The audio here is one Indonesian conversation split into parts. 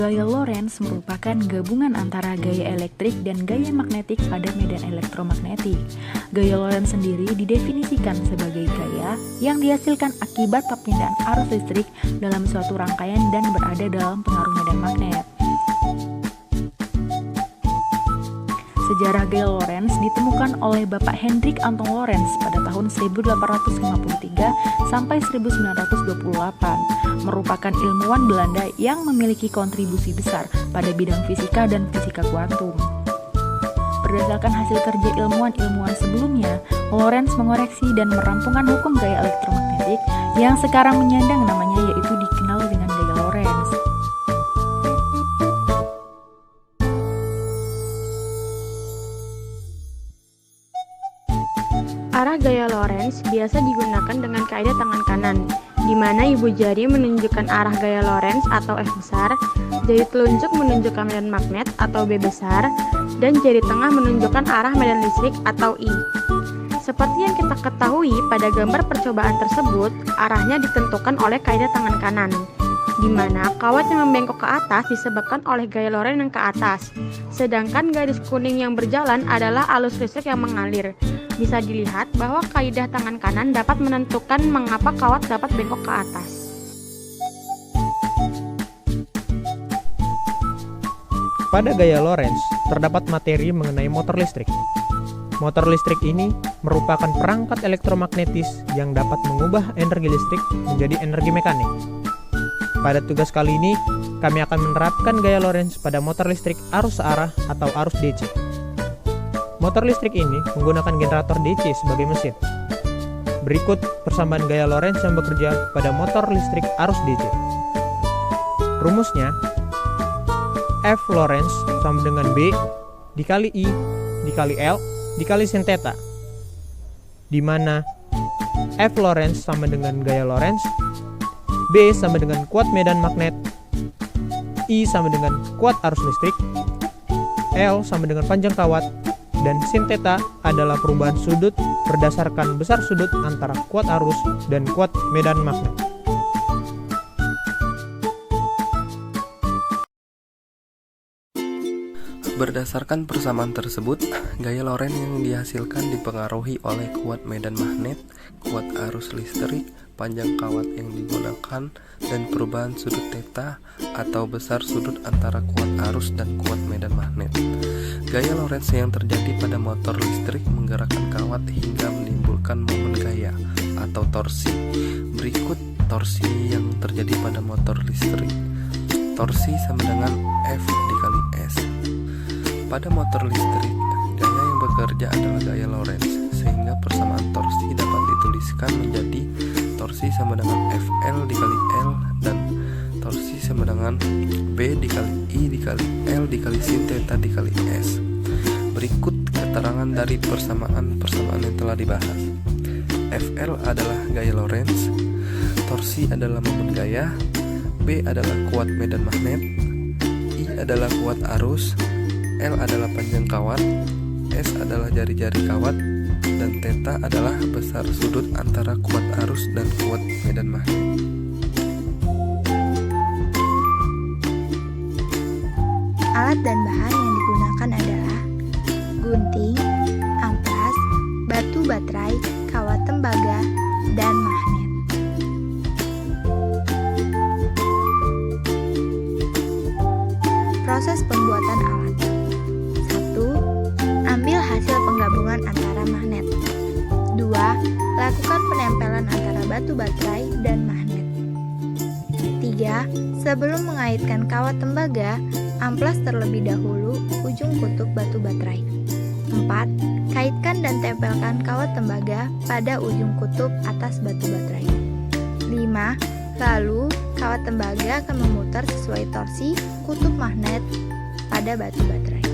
Gaya Lorentz merupakan gabungan antara gaya elektrik dan gaya magnetik pada medan elektromagnetik. Gaya Lorentz sendiri didefinisikan sebagai gaya yang dihasilkan akibat perpindahan arus listrik dalam suatu rangkaian dan berada dalam pengaruh medan magnet. Sejarah gaya Lorentz ditemukan oleh Bapak Hendrik Anton Lorentz pada tahun 1853 sampai 1928, merupakan ilmuwan Belanda yang memiliki kontribusi besar pada bidang fisika dan fisika kuantum. Berdasarkan hasil kerja ilmuwan-ilmuwan sebelumnya, Lorentz mengoreksi dan merampungkan hukum gaya elektromagnetik yang sekarang menyandang namanya, yaitu dikenal dengan gaya Lorentz. Arah gaya Lorentz biasa digunakan dengan kaidah tangan kanan, di mana ibu jari menunjukkan arah gaya Lorentz atau F besar, jari telunjuk menunjukkan medan magnet atau B besar, dan jari tengah menunjukkan arah medan listrik atau I. Seperti yang kita ketahui pada gambar percobaan tersebut, arahnya ditentukan oleh kaidah tangan kanan, di mana kawat yang membengkok ke atas disebabkan oleh gaya Lorentz yang ke atas, sedangkan garis kuning yang berjalan adalah arus listrik yang mengalir. Bisa dilihat bahwa kaidah tangan kanan dapat menentukan mengapa kawat dapat bengkok ke atas. Pada gaya Lorentz, terdapat materi mengenai motor listrik. Motor listrik ini merupakan perangkat elektromagnetis yang dapat mengubah energi listrik menjadi energi mekanik. Pada tugas kali ini, kami akan menerapkan gaya Lorentz pada motor listrik arus searah atau arus DC. Motor listrik ini menggunakan generator DC sebagai mesin. Berikut persamaan gaya Lorentz yang bekerja pada motor listrik arus DC. Rumusnya, F Lorentz sama dengan B dikali I dikali L dikali sin theta, di mana F Lorentz sama dengan gaya Lorentz, B sama dengan kuat medan magnet, I sama dengan kuat arus listrik, L sama dengan panjang kawat, dan sin theta adalah perubahan sudut berdasarkan besar sudut antara kuat arus dan kuat medan magnet. Berdasarkan persamaan tersebut, gaya Lorentz yang dihasilkan dipengaruhi oleh kuat medan magnet, kuat arus listrik, panjang kawat yang digunakan, dan perubahan sudut theta atau besar sudut antara kuat arus dan kuat medan magnet. Gaya Lorentz yang terjadi pada motor listrik menggerakkan kawat hingga menimbulkan momen gaya atau torsi. Berikut torsi yang terjadi pada motor listrik. Torsi sama dengan F dikali S. Pada motor listrik, gaya yang bekerja adalah gaya Lorentz, sehingga persamaan torsi dapat dituliskan menjadi torsi sama dengan FL dikali L dan torsi sama dengan B dikali I dikali L dikali sin theta dikali S. Berikut keterangan dari persamaan yang telah dibahas. FL adalah gaya Lorentz, torsi adalah momen gaya, B adalah kuat medan magnet, I adalah kuat arus, L adalah panjang kawat, S adalah jari-jari kawat, dan theta adalah besar sudut antara kuat arus dan kuat medan magnet. Alat dan bahan yang digunakan adalah gunting, amplas, batu baterai, kawat tembaga, dan magnet. Proses pembuatan alat. 1. Ambil hasil penggabungan antara magnet. 2. Lakukan penempelan antara batu baterai dan magnet. 3. Sebelum mengaitkan kawat tembaga, amplas terlebih dahulu ujung kutub batu baterai. 4. Kaitkan dan tempelkan kawat tembaga pada ujung kutub atas batu baterai. 5. Lalu, kawat tembaga akan memutar sesuai torsi kutub magnet pada batu baterai.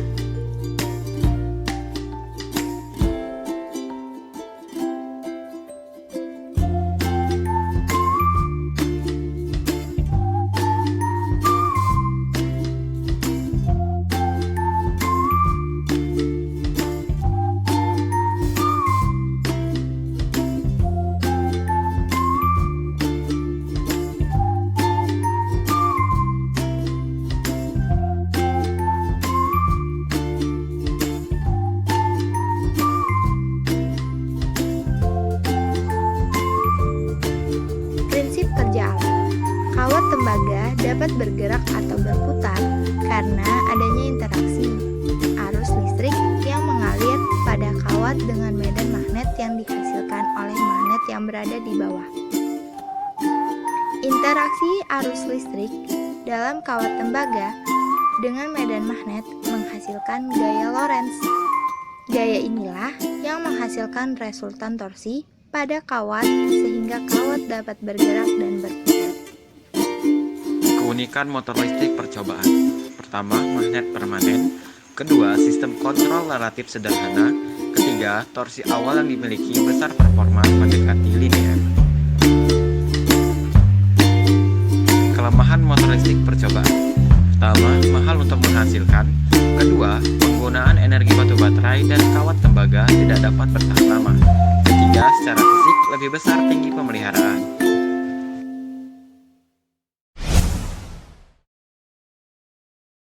yang dihasilkan oleh magnet yang berada di bawah. Interaksi arus listrik dalam kawat tembaga dengan medan magnet menghasilkan gaya Lorentz. Gaya inilah yang menghasilkan resultan torsi pada kawat sehingga kawat dapat bergerak dan berputar. Keunikan motor listrik percobaan. Pertama, magnet permanen. Kedua, sistem kontrol relatif sederhana. Ketiga, torsi awal yang dimiliki besar performa mendekati linear. Kelemahan motor listrik percobaan. Pertama, mahal untuk menghasilkan. Kedua, penggunaan energi batu baterai dan kawat tembaga tidak dapat bertahan lama. Ketiga, secara fisik lebih besar tinggi pemeliharaan.